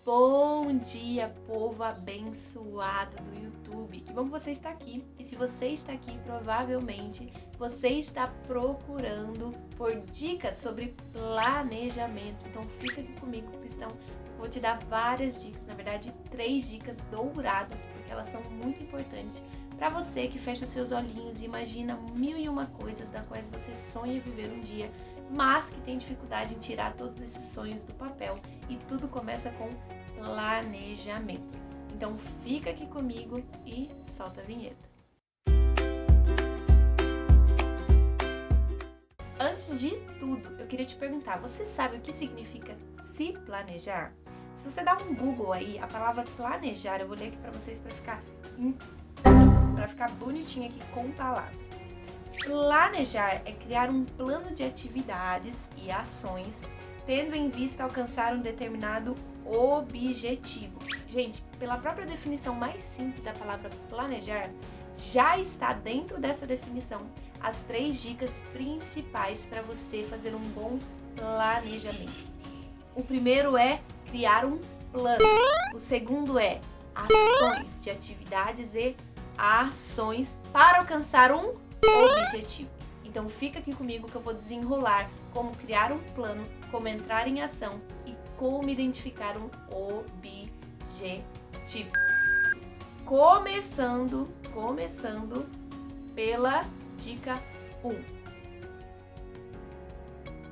Bom dia, povo abençoado do YouTube. Que bom que você está aqui. E se você está aqui, provavelmente você está procurando por dicas sobre planejamento. Então fica aqui comigo, Cristão. Vou te dar várias dicas, na verdade 3 dicas douradas, porque elas são muito importantes para você que fecha os seus olhinhos e imagina 1001 coisas da quais você sonha viver um dia, mas que tem dificuldade em tirar todos esses sonhos do papel, e tudo começa com planejamento. Então fica aqui comigo e solta a vinheta. Antes de tudo, eu queria te perguntar, você sabe o que significa se planejar? Se você dá um Google aí, a palavra planejar, eu vou ler aqui para vocês para ficar bonitinho aqui com palavras. Planejar é criar um plano de atividades e ações, tendo em vista alcançar um determinado objetivo. Gente, pela própria definição mais simples da palavra planejar, já está dentro dessa definição as 3 dicas principais para você fazer um bom planejamento. O primeiro é criar um plano. O segundo é ações de atividades e ações para alcançar um objetivo. Então fica aqui comigo que eu vou desenrolar como criar um plano, como entrar em ação e como identificar um objetivo. Começando pela dica 1.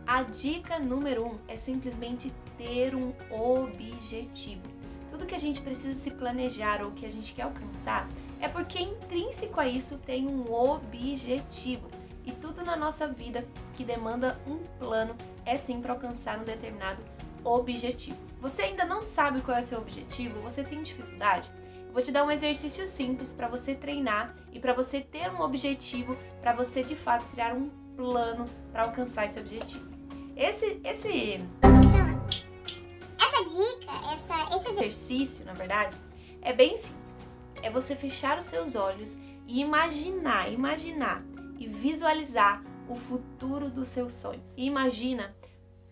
A dica número 1 é simplesmente ter um objetivo. Tudo que a gente precisa se planejar ou que a gente quer alcançar é porque intrínseco a isso tem um objetivo. E tudo na nossa vida que demanda um plano é sim para alcançar um determinado objetivo. Você ainda não sabe qual é o seu objetivo? Você tem dificuldade? Eu vou te dar um exercício simples para você treinar e para você ter um objetivo, para você de fato criar um plano para alcançar esse objetivo. Esse exercício, na verdade, é bem simples. É você fechar os seus olhos e imaginar e visualizar o futuro dos seus sonhos. E imagina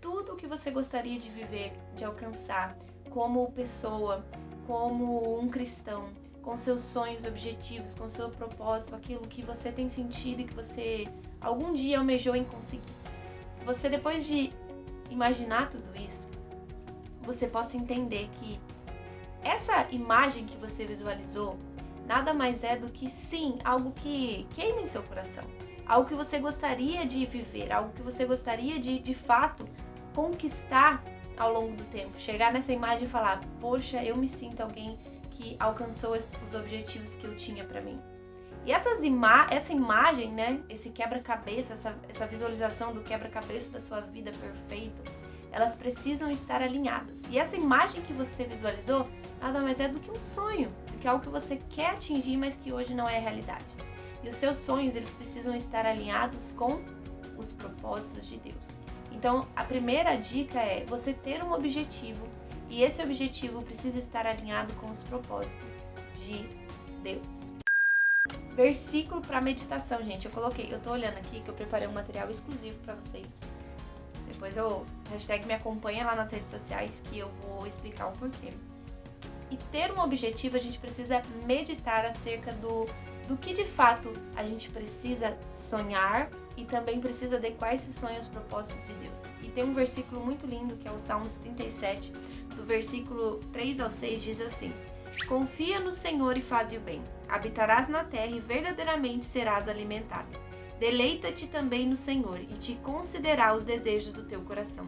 tudo o que você gostaria de viver, de alcançar como pessoa, como um cristão, com seus sonhos, objetivos, com seu propósito, aquilo que você tem sentido e que você algum dia almejou em conseguir. Você, depois de imaginar tudo isso, você possa entender que essa imagem que você visualizou nada mais é do que, sim, algo que queima em seu coração. Algo que você gostaria de viver, algo que você gostaria de fato, conquistar ao longo do tempo. Chegar nessa imagem e falar, poxa, eu me sinto alguém que alcançou os objetivos que eu tinha para mim. E essa imagem, né, esse quebra-cabeça, essa visualização do quebra-cabeça da sua vida perfeito, elas precisam estar alinhadas. E essa imagem que você visualizou nada mais é do que um sonho, do que algo que você quer atingir, mas que hoje não é realidade. E os seus sonhos, eles precisam estar alinhados com os propósitos de Deus. Então, a primeira dica é você ter um objetivo, e esse objetivo precisa estar alinhado com os propósitos de Deus. Versículo para meditação, gente. Eu tô olhando aqui que eu preparei um material exclusivo para vocês. Depois #me acompanha lá nas redes sociais que eu vou explicar o porquê. E ter um objetivo, a gente precisa meditar acerca do que de fato a gente precisa sonhar e também precisa adequar esse sonho aos propósitos de Deus. E tem um versículo muito lindo que é o Salmos 37, do versículo 3 ao 6, diz assim: confia no Senhor e faze o bem, habitarás na terra e verdadeiramente serás alimentado. Deleita-te também no Senhor e te concederá os desejos do teu coração.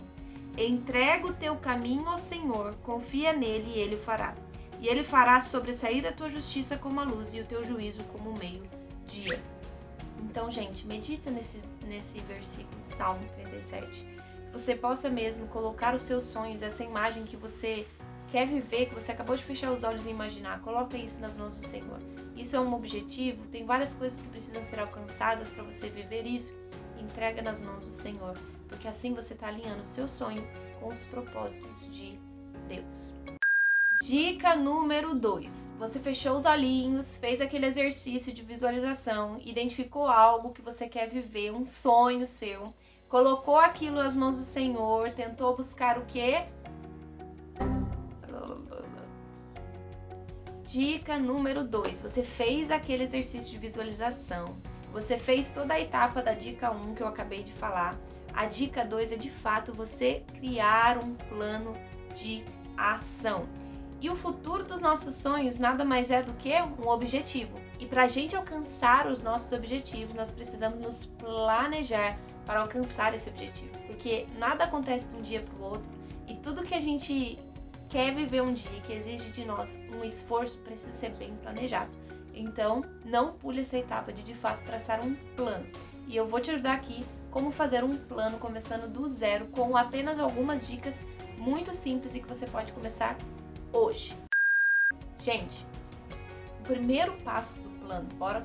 Entrega o teu caminho ao Senhor, confia nele e ele o fará. E ele fará sobressair a tua justiça como a luz e o teu juízo como o meio-dia. Então, gente, medita nesse versículo, Salmo 37. Que você possa mesmo colocar os seus sonhos, essa imagem que você quer viver, que você acabou de fechar os olhos e imaginar. Coloca isso nas mãos do Senhor. Isso é um objetivo, tem várias coisas que precisam ser alcançadas para você viver isso. Entrega nas mãos do Senhor, porque assim você está alinhando o seu sonho com os propósitos de Deus. Dica número 2. Você fechou os olhinhos, fez aquele exercício de visualização, identificou algo que você quer viver, um sonho seu, colocou aquilo nas mãos do Senhor, tentou buscar o quê? Dica número 2, você fez aquele exercício de visualização, você fez toda a etapa da dica 1 que eu acabei de falar. A dica 2 é de fato você criar um plano de ação. E o futuro dos nossos sonhos nada mais é do que um objetivo. E para a gente alcançar os nossos objetivos, nós precisamos nos planejar para alcançar esse objetivo. Porque nada acontece de um dia para o outro e tudo que a gente quer viver um dia, que exige de nós um esforço, precisa ser bem planejado. Então, não pule essa etapa de fato traçar um plano. E eu vou te ajudar aqui como fazer um plano começando do zero com apenas algumas dicas muito simples e que você pode começar hoje. Gente, o primeiro passo do plano, bora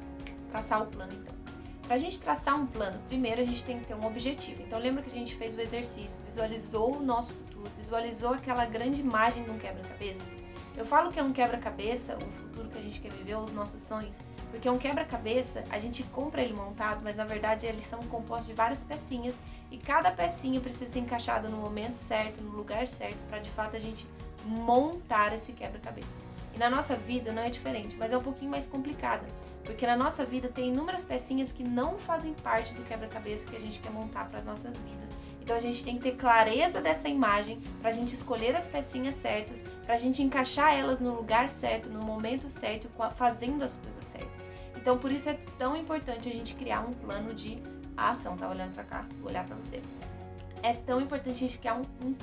traçar o plano então. Para a gente traçar um plano, primeiro a gente tem que ter um objetivo. Então lembra que a gente fez o exercício, visualizou o nosso futuro, visualizou aquela grande imagem de um quebra-cabeça? Eu falo que é um quebra-cabeça, o futuro que a gente quer viver, os nossos sonhos, porque um quebra-cabeça, a gente compra ele montado, mas na verdade eles são compostos de várias pecinhas e cada pecinha precisa ser encaixada no momento certo, no lugar certo, para de fato a gente montar esse quebra-cabeça. E na nossa vida não é diferente, mas é um pouquinho mais complicada, porque na nossa vida tem inúmeras pecinhas que não fazem parte do quebra-cabeça que a gente quer montar para as nossas vidas. Então a gente tem que ter clareza dessa imagem para a gente escolher as pecinhas certas, para a gente encaixar elas no lugar certo, no momento certo, fazendo as coisas certas. Então por isso é tão importante a gente criar um plano de ação. Tá olhando para cá? Vou olhar para você. É tão importante a gente criar um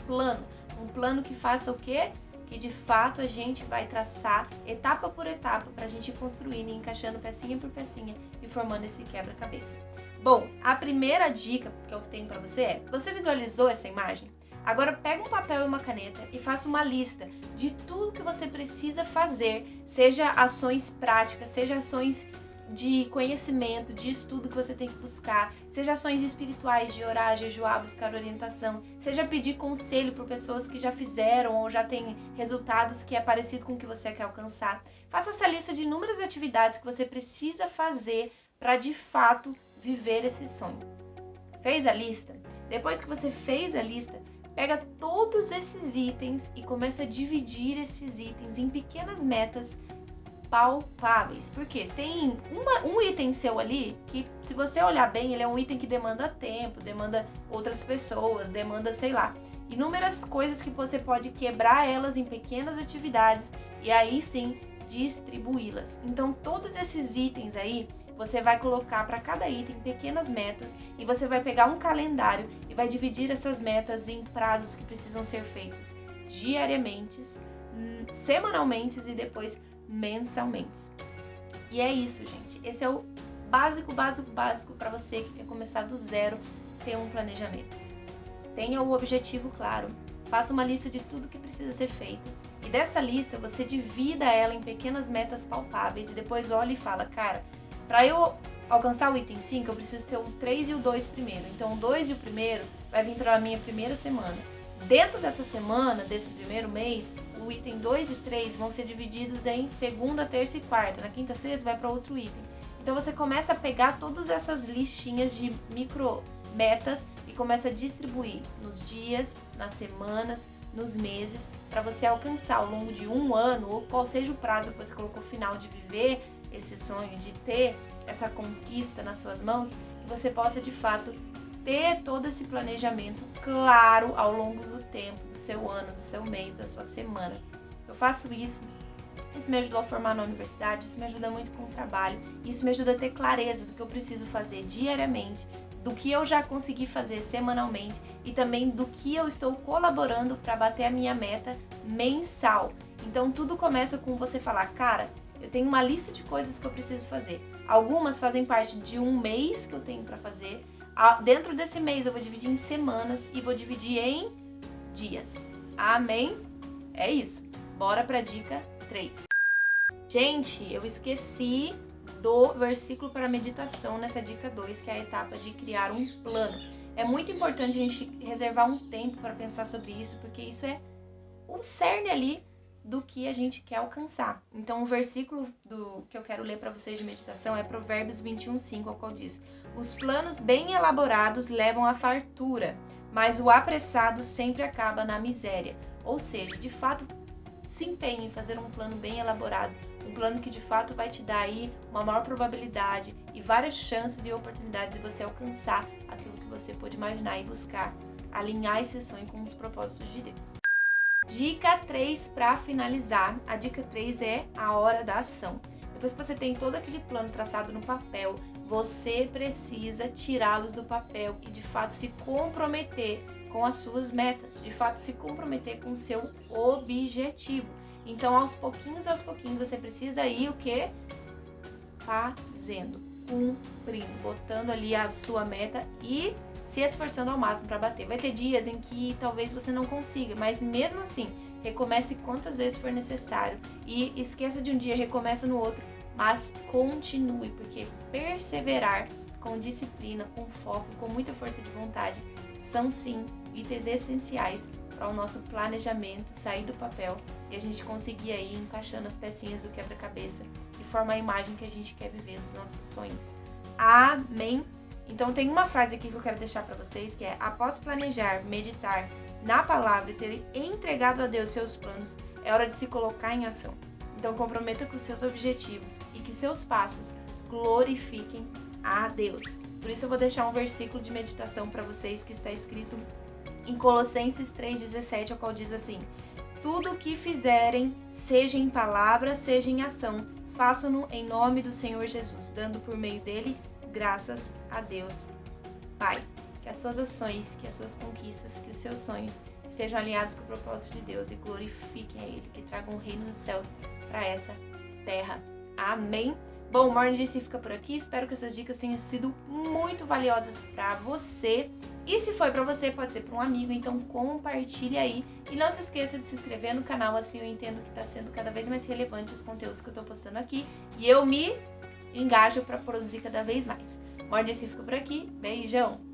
plano que faça o quê? Que de fato a gente vai traçar etapa por etapa para a gente ir construindo e encaixando pecinha por pecinha e formando esse quebra-cabeça. Bom, a primeira dica que eu tenho para você é, você visualizou essa imagem? Agora pega um papel e uma caneta e faça uma lista de tudo que você precisa fazer, seja ações práticas, seja ações de conhecimento, de estudo que você tem que buscar, seja ações espirituais, de orar, jejuar, buscar orientação, seja pedir conselho por pessoas que já fizeram ou já têm resultados que é parecido com o que você quer alcançar. Faça essa lista de inúmeras atividades que você precisa fazer para de fato viver esse sonho. Fez a lista? Depois que você fez a lista, pega todos esses itens e começa a dividir esses itens em pequenas metas palpáveis, porque tem um item seu ali que, se você olhar bem, ele é um item que demanda tempo, demanda outras pessoas, demanda, sei lá, inúmeras coisas que você pode quebrar elas em pequenas atividades e aí sim distribuí-las. Então todos esses itens aí, você vai colocar para cada item pequenas metas e você vai pegar um calendário e vai dividir essas metas em prazos que precisam ser feitos diariamente, semanalmente e depois mensalmente. E é isso, gente. Esse é o básico para você que quer começar do zero, ter um planejamento. Tenha o objetivo claro. Faça uma lista de tudo que precisa ser feito. E dessa lista, você divida ela em pequenas metas palpáveis e depois olha e fala, cara, para eu alcançar o item 5, eu preciso ter o 3 e o 2 primeiro. Então, o 2 e o primeiro vai vir para a minha primeira semana. Dentro dessa semana, desse primeiro mês, o item 2 e 3 vão ser divididos em segunda, terça e quarta. Na quinta, sexta vai para outro item. Então você começa a pegar todas essas listinhas de micro metas e começa a distribuir nos dias, nas semanas, nos meses, para você alcançar ao longo de um ano, ou qual seja o prazo que você colocou final de viver esse sonho, de ter essa conquista nas suas mãos, que você possa de fato ter todo esse planejamento claro ao longo do tempo, do seu ano, do seu mês, da sua semana. Eu faço isso me ajudou a formar na universidade, isso me ajuda muito com o trabalho, isso me ajuda a ter clareza do que eu preciso fazer diariamente, do que eu já consegui fazer semanalmente e também do que eu estou colaborando para bater a minha meta mensal. Então tudo começa com você falar, cara, eu tenho uma lista de coisas que eu preciso fazer. Algumas fazem parte de um mês que eu tenho para fazer. Dentro desse mês eu vou dividir em semanas e vou dividir em dias. Amém? É isso. Bora para a dica 3. Gente, eu esqueci do versículo para meditação nessa dica 2, que é a etapa de criar um plano. É muito importante a gente reservar um tempo para pensar sobre isso, porque isso é o cerne ali do que a gente quer alcançar. Então, o versículo que eu quero ler para vocês de meditação é Provérbios 21:5, ao qual diz: os planos bem elaborados levam à fartura, mas o apressado sempre acaba na miséria. Ou seja, de fato, se empenhe em fazer um plano bem elaborado, um plano que de fato vai te dar aí uma maior probabilidade e várias chances e oportunidades de você alcançar aquilo que você pode imaginar e buscar alinhar esse sonho com os propósitos de Deus. Dica 3 para finalizar. A dica 3 é a hora da ação. Depois que você tem todo aquele plano traçado no papel, você precisa tirá-los do papel e de fato se comprometer com as suas metas, de fato se comprometer com o seu objetivo. Então, aos pouquinhos, você precisa ir o quê? Fazendo, cumprindo, botando ali a sua meta e se esforçando ao máximo para bater. Vai ter dias em que talvez você não consiga, mas mesmo assim, recomece quantas vezes for necessário e esqueça de um dia, recomeça no outro, mas continue, porque perseverar com disciplina, com foco, com muita força de vontade, são sim itens essenciais para o nosso planejamento sair do papel e a gente conseguir aí encaixando as pecinhas do quebra-cabeça e formar a imagem que a gente quer viver dos nossos sonhos. Amém? Então tem uma frase aqui que eu quero deixar para vocês que é: após planejar, meditar na palavra e ter entregado a Deus seus planos, é hora de se colocar em ação. Então comprometa com os seus objetivos e que seus passos glorifiquem a Deus. Por isso eu vou deixar um versículo de meditação para vocês que está escrito em Colossenses 3,17, ao qual diz assim: tudo o que fizerem, seja em palavra, seja em ação, façam-no em nome do Senhor Jesus, dando por meio dele graças a Deus Pai. Que as suas ações, que as suas conquistas, que os seus sonhos estejam alinhados com o propósito de Deus e glorifiquem a Ele, que tragam o reino dos céus para essa terra. Amém? Bom, o Morning DC fica por aqui. Espero que essas dicas tenham sido muito valiosas para você. E se foi para você, pode ser para um amigo, então compartilhe aí. E não se esqueça de se inscrever no canal, assim eu entendo que está sendo cada vez mais relevante os conteúdos que eu estou postando aqui. E eu me engajo para produzir cada vez mais. Morning DC fica por aqui. Beijão!